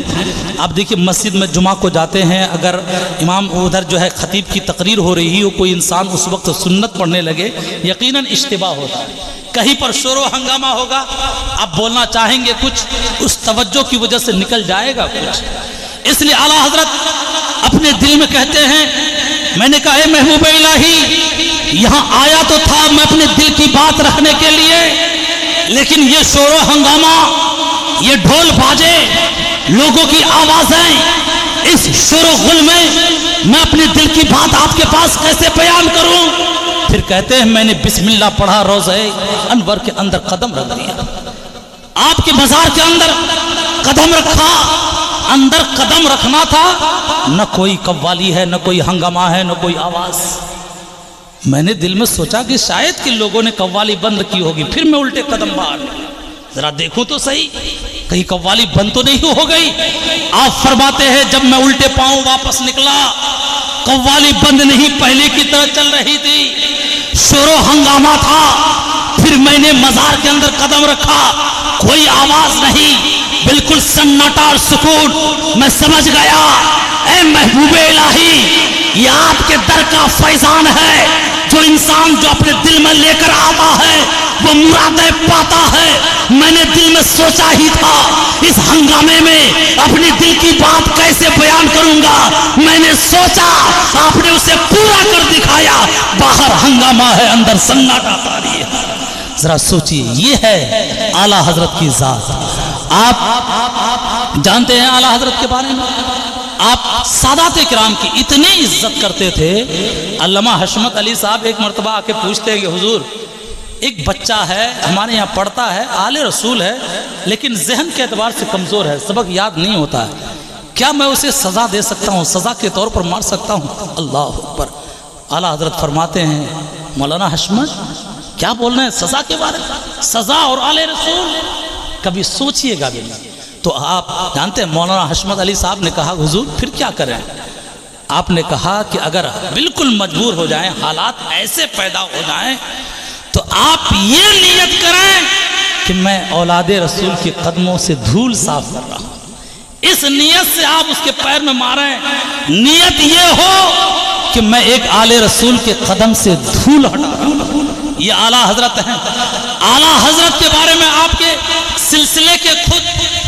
آپ دیکھیں مسجد میں جمعہ کو جاتے ہیں، اگر امام ادھر جو ہے خطیب کی تقریر ہو رہی ہو، کوئی انسان اس وقت سنت پڑھنے لگے یقیناً اشتباہ ہوتا ہے، کہیں پر شور و ہنگامہ ہوگا، آپ بولنا چاہیں گے کچھ، اس توجہ کی وجہ سے نکل جائے گا کچھ، اس لیے اعلیٰ حضرت اپنے دل میں کہتے ہیں میں نے کہا اے محبوب الہی، یہاں آیا تو تھا میں اپنے دل کی بات رکھنے کے لیے، لیکن یہ شور و ہنگامہ، یہ ڈھول باجے، لوگوں کی آوازیں، اس شور و غل میں اپنے دل کی بات آپ کے پاس کیسے بیان کروں؟ پھر کہتے ہیں میں نے بسم اللہ پڑھا، روضہ انور کے اندر قدم رکھ دیا، آپ کے مزار کے اندر قدم رکھا، اندر قدم رکھنا تھا، نہ کوئی قوالی ہے، نہ کوئی ہنگامہ ہے، نہ کوئی آواز۔ میں نے دل میں سوچا کہ شاید کہ لوگوں نے قوالی بند کی ہوگی، پھر میں الٹے قدم باہر ذرا دیکھوں تو صحیح کہیں قوالی بند تو نہیں ہو گئی۔ آپ فرماتے ہیں جب میں الٹے پاؤں واپس نکلا قوالی بند نہیں، پہلے کی طرح چل رہی تھی، شور و ہنگامہ تھا، پھر میں نے مزار کے اندر قدم رکھا، کوئی آواز نہیں، بالکل سناٹا اور سکون۔ میں سمجھ گیا اے محبوب الہی، یہ آپ کے در کا فیضان ہے، جو انسان جو اپنے دل میں لے کر آتا ہے وہ مرادیں پاتا ہے۔ میں نے دل میں سوچا ہی تھا اس ہنگامے میں اپنی دل کی بات کیسے بیان کروں گا، میں نے سوچا آپ نے اسے پورا کر دکھایا، باہر ہنگامہ ہے اندر سناٹا طاری ہے۔ ذرا سوچئے یہ ہے اعلیٰ حضرت کی ذات۔ آپ جانتے ہیں اعلیٰ حضرت کے بارے میں، آپ سادات کرام کی اتنی عزت کرتے تھے۔ علامہ حشمت علی صاحب ایک مرتبہ آ کے پوچھتے ہیں کہ حضور ایک بچہ ہے ہمارے یہاں پڑھتا ہے، آل رسول ہے، لیکن ذہن کے اعتبار سے کمزور ہے، سبق یاد نہیں ہوتا ہے، کیا میں اسے سزا دے سکتا ہوں، سزا کے طور پر مار سکتا ہوں؟ اللہ اکبر۔ اعلیٰ حضرت فرماتے ہیں مولانا حشمت کیا بول رہے ہیں سزا کے بارے میں؟ سزا اور آل رسول کبھی سوچئے گا بھی نہیں۔ تو آپ جانتے ہیں مولانا حشمت علی صاحب نے کہا حضور پھر کیا کریں؟ آپ نے کہا کہ اگر بالکل مجبور ہو جائیں، حالات ایسے پیدا ہو جائیں، تو آپ یہ نیت کریں کہ میں اولاد رسول کے قدموں سے دھول صاف کر رہا ہوں۔ اس نیت سے آپ اس کے پیر میں ماریں، نیت یہ ہو کہ میں ایک آل رسول کے قدم سے دھول ہٹا رہا ہوں۔ یہ اعلیٰ حضرت ہیں۔ اعلیٰ حضرت کے بارے میں آپ کے سلسلے کے خود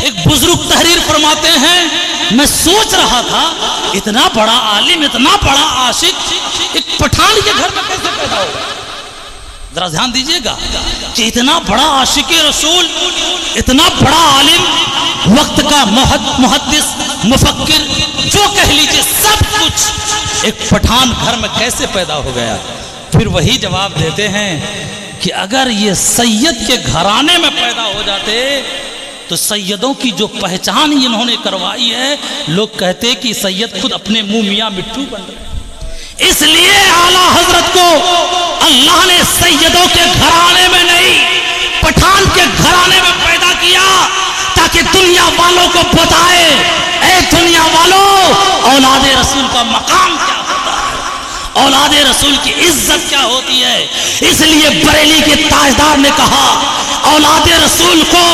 ایک بزرگ تحریر فرماتے ہیں، میں سوچ رہا تھا اتنا بڑا عالم، اتنا بڑا عاشق ایک پٹھان کے گھر میں کیسے پیدا ہو؟ ذرا دھیان دیجئے گا کہ اتنا بڑا عاشق رسول، اتنا بڑا عالم، وقت کا محدث، مفکر، جو کہہ لیجئے سب کچھ ایک پٹھان گھر میں کیسے پیدا ہو گیا؟ پھر وہی جواب دیتے ہیں کہ اگر یہ سید کے گھرانے میں پیدا ہو جاتے تو سیدوں کی جو پہچان انہوں نے کروائی ہے، لوگ کہتے کہ سید خود اپنے منہ میاں مٹھو بن رہے۔ اس لیے اعلیٰ حضرت کو اللہ نے سیدوں کے گھرانے میں نہیں، پٹھان کے گھرانے میں پیدا کیا، تاکہ دنیا والوں کو بتائے، اے دنیا والوں، اولاد رسول کا مقام کیا ہوتا ہے، اولاد رسول کی عزت کیا ہوتی ہے۔ اس لیے بریلی کے تاجدار نے کہا اولاد رسول کو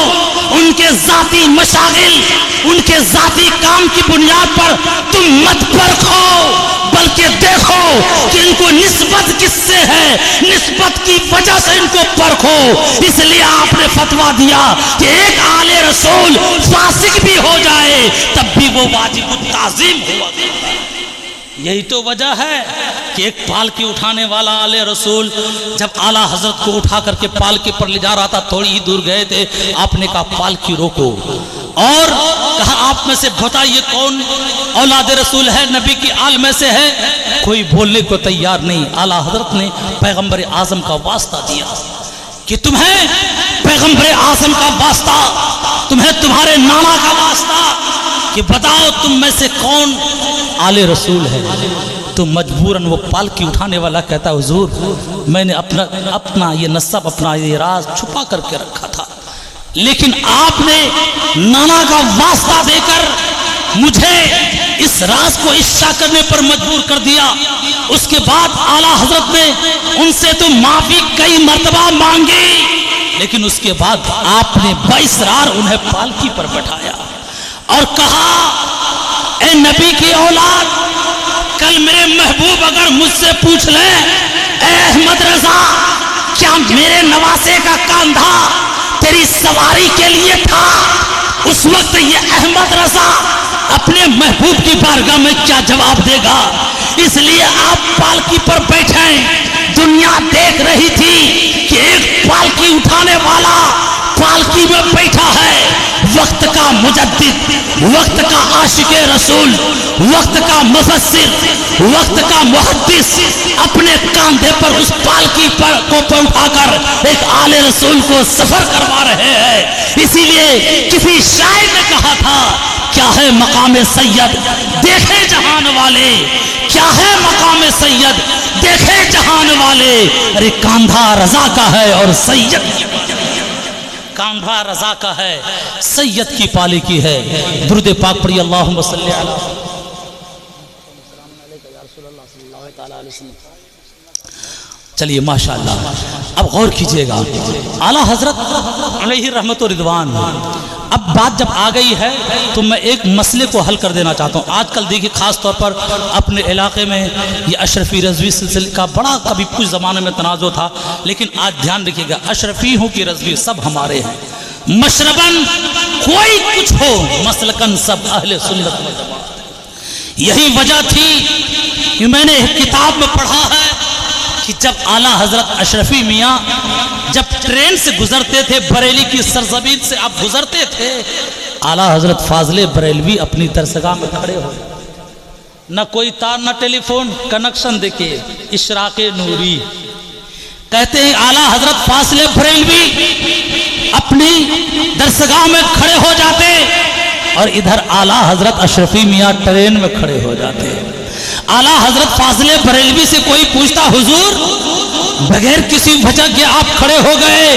ان کے ذاتی مشاغل، ان کے ذاتی کام کی بنیاد پر تم مت پرکھو، بلکہ دیکھو کہ ان کو نسبت کس سے ہے، نسبت کی وجہ سے ان کو پرکھو۔ اس لیے آپ نے فتویٰ دیا کہ ایک آل رسول فاسق بھی ہو جائے تب بھی وہ واجب التعظیم ہوا۔ یہی تو وجہ ہے کہ ایک پالکی اٹھانے والا آل رسول جب اعلیٰ حضرت کو اٹھا کر کے پالکی پر لے جا رہا تھا، تھوڑی ہی دور گئے تھے، آپ نے کہا پالکی روکو، اور کہا آپ میں سے بتائیے کون اولاد رسول ہے، نبی کی آل میں سے ہے؟ کوئی بولنے کو تیار نہیں۔ اعلیٰ حضرت نے پیغمبر اعظم کا واسطہ دیا کہ تمہیں پیغمبر اعظم کا واسطہ، تمہیں تمہارے نانا کا واسطہ، کہ بتاؤ تم میں سے کون آل رسول ہے۔ تو مجبوراً وہ پالکی اٹھانے والا کہتا حضور میں نے اپنا یہ نسب، اپنا یہ راز چھپا کر کے رکھا تھا، لیکن آپ نے نانا کا واسطہ دے کر مجھے اس راز کو افشا کرنے پر مجبور کر دیا۔ اس کے بعد اعلیٰ حضرت نے ان سے تو معافی کئی مرتبہ مانگی، لیکن اس کے بعد آپ نے باصرار انہیں پالکی پر بٹھایا اور کہا اے نبی کی اولاد، کل میرے محبوب اگر مجھ سے پوچھ لیں اے احمد رضا کیا میرے نواسے کا کاندھا تیری سواری کے لیے تھا، اس وقت یہ احمد رضا اپنے محبوب کی بارگاہ میں کیا جواب دے گا؟ اس لیے آپ پالکی پر بیٹھیں۔ دنیا دیکھ رہی تھی کہ ایک پالکی اٹھانے والا پالکی میں بیٹھا ہے، وقت کا مجدد، وقت کا عاشق رسول، وقت کا مفسر، وقت کا محدث اپنے کاندھے پر اس پالکی پر کو اٹھا کر ایک آل رسول کو سفر کروا رہے ہیں۔ اسی لیے کسی شاعر نے کہا تھا کیا ہے مقام سید دیکھے جہان والے، کیا ہے مقام سید دیکھے جہان والے، ارے کاندھا رضا کا ہے اور سید کاندھا رضا کا ہے، سید کی پالکی ہے۔ درود پاک پڑھی اللہم صلی علی چلیے ماشاءاللہ۔ اب غور کیجئے گا اعلیٰ حضرت علیہ رحمت و رضوان، اب بات جب آ گئی ہے تو میں ایک مسئلے کو حل کر دینا چاہتا ہوں۔ آج کل دیکھیے خاص طور پر اپنے علاقے میں یہ اشرفی رضوی سلسلے کا بڑا کبھی کچھ زمانے میں تنازع تھا، لیکن آج دھیان رکھیے گا اشرفی ہوں کہ رضوی سب ہمارے ہیں، مشرباً کوئی کچھ ہو مسلکاً سب اہل سنت و جماعت۔ یہی وجہ تھی کہ میں نے ایک کتاب میں پڑھا ہے کہ جب اعلیٰ حضرت اشرفی میاں جب ٹرین سے گزرتے تھے، بریلی کی سرزمین سے آپ گزرتے تھے، اعلیٰ حضرت فاضل بریلوی اپنی درسگاہ میں کھڑے ہو، نہ کوئی تار نہ ٹیلی فون کنیکشن دیکھے، اشراق نوری، کہتے ہیں اعلیٰ حضرت فاضل بریلوی اپنی درسگاہ میں کھڑے ہو جاتے اور ادھر اعلیٰ حضرت اشرفی میاں ٹرین میں کھڑے ہو جاتے۔ اعلیٰ حضرت فاضل بریلوی سے کوئی پوچھتا حضور بغیر کسی وجہ کے آپ کھڑے ہو گئے،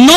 9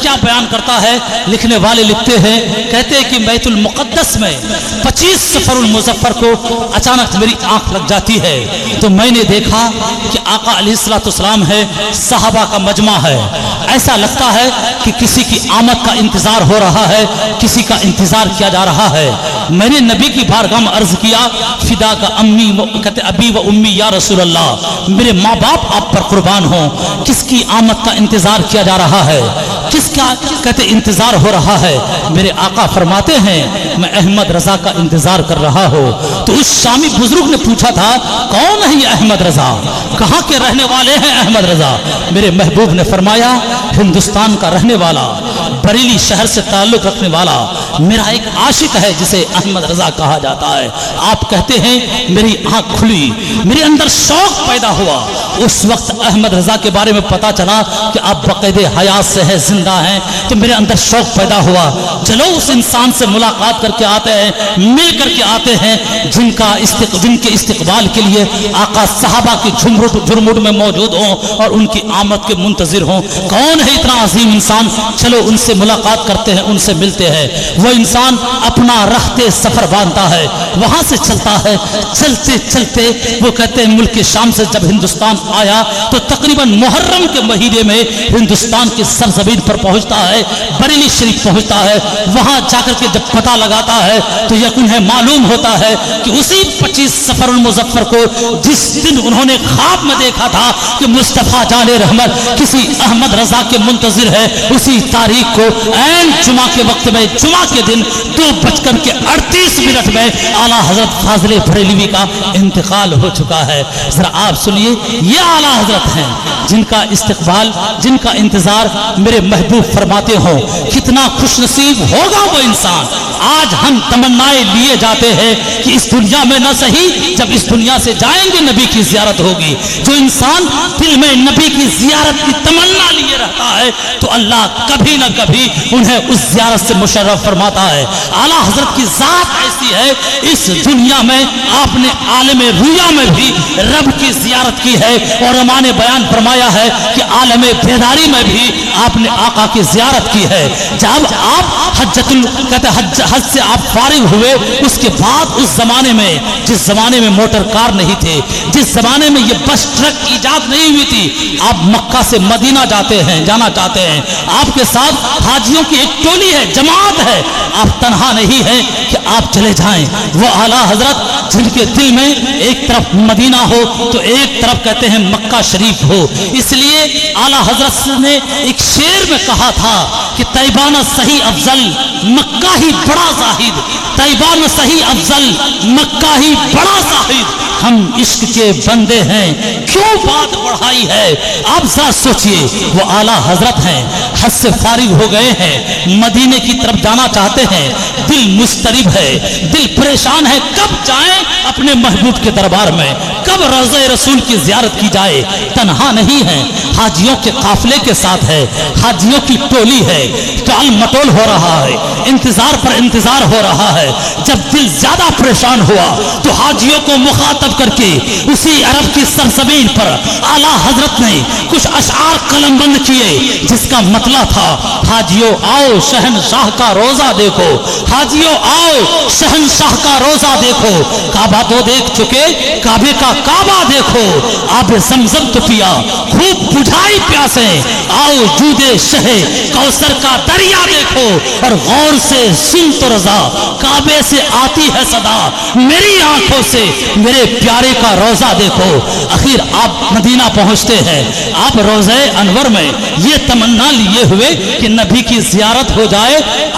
کیا بیان کرتا ہے؟ لکھنے والے لکھتے ہیں، کہتے ہیں کہ بیت المقدس میں 25 سفر المظفر کو اچانک میری آنکھ لگ جاتی ہے تو میں نے دیکھا کہ آقا علیہ الصلوۃ والسلام ہے، صحابہ کا مجمع ہے، ایسا لگتا ہے کہ کسی کی آمد کا انتظار ہو رہا ہے، کسی کا انتظار کیا جا رہا ہے۔ میں نے نبی کی بارگاہ میں عرض کیا، فدا کا امی کہتے ابی و امی یا رسول اللہ، میرے ماں باپ آپ پر قربان ہوں، کس کی آمد کا انتظار کیا جا رہا ہے، کس کا کہتے انتظار ہو رہا ہے؟ میرے آقا فرماتے ہیں میں احمد رضا کا انتظار کر رہا ہوں۔ تو اس شامی بزرگ نے پوچھا تھا کون ہے یہ احمد رضا، کہاں کے رہنے والے ہیں احمد رضا؟ میرے محبوب نے فرمایا ہندوستان کا رہنے والا، بریلی شہر سے تعلق رکھنے والا میرا ایک عاشق ہے جسے احمد رضا کہا جاتا ہے۔ آپ کہتے ہیں میری آنکھ کھلی، میرے اندر شوق پیدا ہوا۔ اس وقت احمد رضا کے بارے میں پتا چلا کہ آپ بقید حیات سے ہیں، زندہ ہیں، تو میرے اندر شوق پیدا ہوا، چلو اس انسان سے ملاقات کر کے آتے ہیں، مل کر کے آتے ہیں جن کے استقبال کے لیے آقا صحابہ کی جھرمٹ میں موجود ہوں اور ان کی آمد کے منتظر ہوں۔ کون ہے اتنا عظیم انسان؟ چلو ان سے ملاقات کرتے ہیں، ان سے ملتے ہیں۔ وہ انسان اپنا رختے سفر باندھتا ہے، وہاں سے چلتا ہے، چلتے چلتے وہ کہتے ہیں ملک شام سے جب ہندوستان آیا تو تقریباً محرم کے مہینے میں ہندوستان کی سرزمین پر پہنچتا ہے، بریلی شریف پہنچتا ہے۔ وہاں جا کر کے جب پتہ لگاتا ہے تو یقین ہے معلوم ہوتا ہے کہ اسی 25 سفر المظفر کو جس دن انہوں نے خواب میں دیکھا تھا کہ مصطفیٰ جان رحمت کسی احمد رضا کے منتظر ہے، اسی تاریخ کو عین جمعہ کے وقت میں، جمعہ کے دن 2:38 میں اعلیٰ حضرت فاضل بریلوی کا انتقال ہو چکا ہے۔ ذرا آپ سنیے، یہ اعلیٰ حضرت ہیں جن کا استقبال، جن کا انتظار میرے محبوب فرماتے ہوں کتنا خوش نصیب ہوگا وہ انسان۔ آج ہم تمنائیں لیے جاتے ہیں کہ اس دنیا میں نہ صحیح، جب اس دنیا سے جائیں گے نبی کی زیارت ہوگی۔ جو انسان دل میں نبی کی زیارت کی تمنا لیے رہتا ہے تو اللہ کبھی نہ کبھی انہیں اس زیارت سے مشرف فرماتا ہے۔ اعلیٰ حضرت کی ذات ایسی ہے، اس دنیا میں آپ نے عالم رویا میں بھی رب کی زیارت کی ہے، اور امام نے بیان فرمایا ہے کہ عالم بیداری میں بھی آپ نے آقا کی زیارت کی ہے۔ جب آپ حج سے آپ فارغ ہوئے، اس کے بعد اس زمانے میں، جس زمانے میں موٹر کار نہیں تھے، جس زمانے میں یہ بس ٹرک ایجاد نہیں ہوئی تھی، آپ مکہ سے مدینہ جانا چاہتے ہیں، آپ کے ساتھ حاجیوں کی ایک ٹولی ہے، جماعت ہے، آپ تنہا نہیں ہیں کہ آپ چلے جائیں۔ وہ اعلیٰ حضرت جن کے دل میں ایک طرف مدینہ ہو تو ایک طرف کہتے ہیں مکہ شریف ہو، اس لیے اعلیٰ حضرت نے ایک شعر میں کہا تھا کہ طیبانہ صحیح افضل مکہ ہی بڑا زاہد، طیبانہ صحیح افضل مکہ ہی بڑا زاہد، ہم عشق کے بندے ہیں کیوں بات بڑھائی ہے۔ آپ ذرا سوچئے، وہ اعلیٰ حضرت ہیں، حج سے فارغ ہو گئے ہیں، مدینے کی طرف جانا چاہتے ہیں، دل مضطرب ہے، دل پریشان ہے، کب جائیں اپنے محبوب کے دربار میں، کب روضہ رسول کی زیارت کی جائے۔ تنہا نہیں ہے، حاجیوں کے قافلے کے ساتھ ہے، حاجیوں کی ٹولی ہے، ٹال مٹول ہو رہا ہے، انتظار پر انتظار ہو رہا ہے۔ جب دل زیادہ پریشان ہوا تو حاجیوں کو مخاطب کر کے اسی عرب کی سرزمین پر اعلیٰ حضرت نے کچھ اشعار قلم بند کیے، جس کا مطلب تھا حاجیوں آؤ شہنشاہ کا روزہ دیکھو، حاجیوں آؤ شہنشاہ کا روزہ دیکھو، کعبہ تو دیکھ چکے، کعبے کا کعبہ دیکھو، آب زمزم تو پیا، خوب بجھائی پیاسیں، آؤ جودے شہ کوثر کا دریا دیکھو، اور غور سے سن تو رضا کعبے سے آتی ہے صدا، میری آنکھوں سے میرے پیارے کا روزہ دیکھو۔ آخر آپ مدینہ پہنچتے ہیں، آپ روضہ انور میں یہ تمنا لیے ہوئے کہ نبی کی زیارت ہو جائے،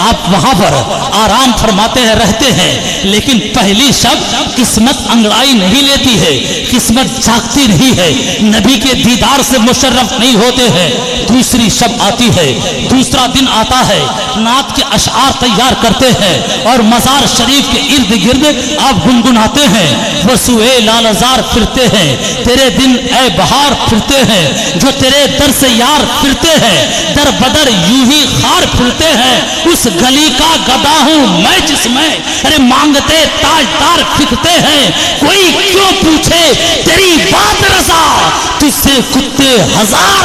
آپ وہاں پر آرام فرماتے ہیں، رہتے ہیں، لیکن پہلی شب قسمت انگڑائی نہیں لیتی ہے، قسمت جاگتی نہیں ہے، نبی کے دیدار سے مشرف نہیں ہوتے ہیں۔ دوسری شب آتی ہے، دوسرا دن آتا ہے، نعت کے اشعار تیار کرتے ہیں اور مزار شریف کے ارد گرد آپ گنگناتے ہیں، وسوئے لالزار پھرتے ہیں، تیرے دن اے بہار پھرتے ہیں، جو تیرے در سے یار پھرتے ہیں، در بدر یوں ہی خار پھرتے ہیں، اس گلی کا گدا ہوں میں جس میں ارے مانگتے تاجدار پھرتے ہیں، کوئی کیوں پوچھے تیری بات رضا، تجھ سے کتے ہزار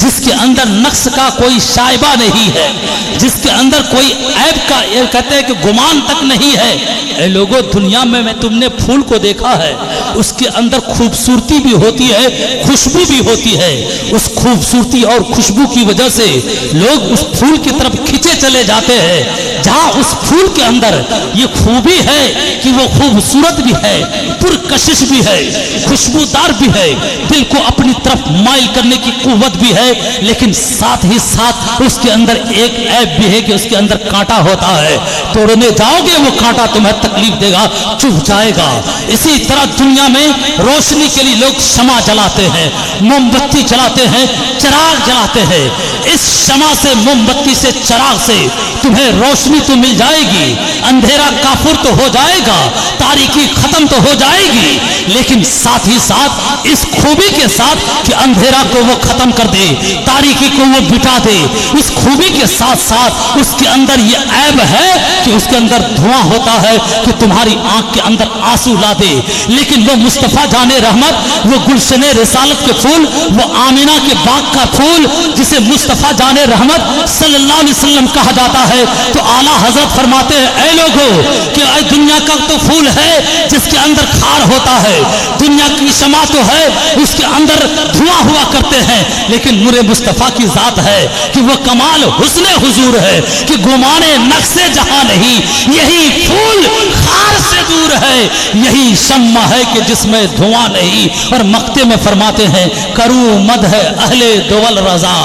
جس کے اندر نقص کا کوئی شائبہ نہیں ہے، جس کے اندر کوئی عیب کا کہتے ہیں کہ گمان تک نہیں ہے۔ اے لوگوں، دنیا میں تم نے پھول کو دیکھا ہے، اس کے اندر خوبصورتی بھی ہوتی ہے، خوشبو بھی ہوتی ہے۔ اس خوبصورتی اور خوشبو کی وجہ سے لوگ اس پھول کی طرف کھینچے چلے جاتے ہیں۔ جہاں اس پھول کے اندر یہ خوبی ہے کہ وہ خوبصورت بھی ہے، پرکشش بھی ہے، خوشبودار بھی ہے، دل کو اپنی طرف مائل کرنے کی قوت بھی ہے، لیکن ساتھ ہی ساتھ اس کے اندر ایک عیب بھی ہے کہ اس کے اندر کانٹا ہوتا ہے۔ توڑنے جاؤ گے وہ کانٹا تمہیں تکلیف دے گا، چبھ جائے گا۔ اسی طرح دنیا میں روشنی کے لیے لوگ شمع جلاتے ہیں، موم بتی جلاتے ہیں، چراغ جلاتے ہیں۔ اس شمع سے، موم بتی سے، چراغ سے تمہیں روشنی تو مل جائے گی، اندھیرا کافر تو ہو جائے گا، تاریکی ختم تو ہو جائے گی، لیکن ساتھ ہی ساتھ اس خوبی کے ساتھ کہ اندھیرا کو وہ ختم کر دے، تاریکی کو وہ بٹا دے، اس خوبی کے ساتھ ساتھ اس کے اندر یہ عیب ہے کہ اس کے اندر دھواں ہوتا ہے کہ تمہاری آنکھ کے اندر آنسو لا دے۔ لیکن وہ مصطفیٰ جان رحمت، وہ گلشن رسالت کے پھول، وہ آمینہ کے باغ کا پھول جسے مصطفیٰ جان رحمت صلی اللہ علیہ وسلم کہا جاتا ہے، تو اعلیٰ حضرت فرماتے ہیں اے لوگوں کہ اے دنیا کا تو پھول ہے جس کے اندر خار ہوتا ہے، دنیا کی شمع تو ہے اس کے اندر دھواں ہوا کرتے ہیں، لیکن نور مصطفیٰ کی ذات ہے کہ وہ کمال حسن حضور ہے کہ گمانے نقص جہاں نہیں، یہی پھول خار سے دور ہے، یہی شمع ہے کہ جس میں دھواں نہیں۔ اور مقطع میں فرماتے ہیں کروں مدح اہل دول رضا،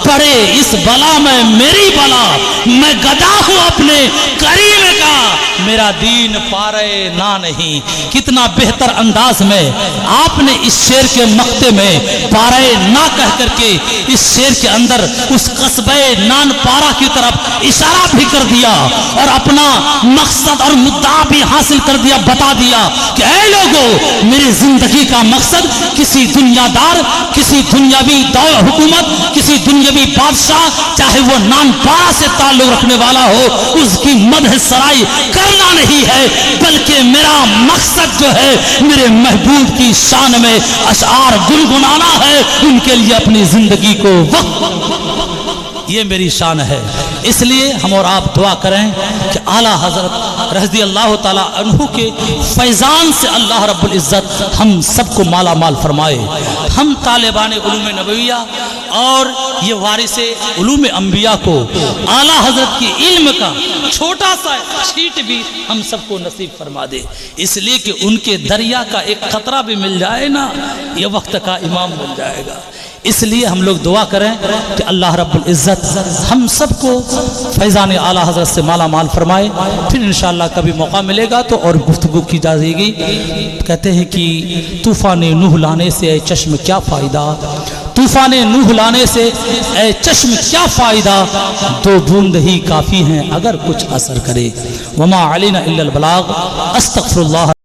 پڑے اس بلا میں میری بلا، میں گدا ہوں اپنے کریم کا، میرا دین پارے نہ نہیں۔ کتنا بہتر انداز میں آپ نے اس شعر کے مقطع میں پارے نہ کہہ کر کے اس شعر کے اندر اس قصبہ نان پارا کی طرف اشارہ بھی کر دیا اور اپنا مقصد اور مدعا بھی حاصل کر دیا، بتا دیا کہ اے لوگوں، میری زندگی کا مقصد کسی دنیا دار، کسی دنیاوی حکومت، کسی دنیاوی بادشاہ، چاہے وہ نان پارا سے تعلق رکھنے والا ہو، اس کی مدح سرائی کرنا نہیں ہے، بلکہ میرا مقصد جو ہے میرے محبوب کی شان میں اشعار گنگنانا ہے، ان کے لیے اپنی زندگی کو وقف، یہ میری شان ہے۔ اس لیے ہم اور آپ دعا کریں کہ اعلیٰ حضرت رضی اللہ تعالیٰ عنہ کے فیضان سے اللہ رب العزت ہم سب کو مالا مال فرمائے۔ ہم طالبان علوم نبویہ اور یہ وارث علوم انبیاء کو اعلیٰ حضرت کی علم کا چھوٹا سا چھیٹ بھی ہم سب کو نصیب فرما دے، اس لیے کہ ان کے دریا کا ایک قطرہ بھی مل جائے نا، یہ وقت کا امام مل جائے گا۔ اس لیے ہم لوگ دعا کریں کہ اللہ رب العزت ہم سب کو فیضان اعلیٰ حضرت سے مالا مال فرمائے۔ پھر انشاءاللہ کبھی موقع ملے گا تو اور گفتگو کی جائے گی۔ کہتے ہیں کہ طوفان نوح لانے سے اے چشم کیا فائدہ، طوفان نوح لانے سے اے چشم کیا فائدہ، دو بوند ہی کافی ہیں اگر کچھ اثر کرے۔ وما علینا الا البلاغ، استغفر اللہ۔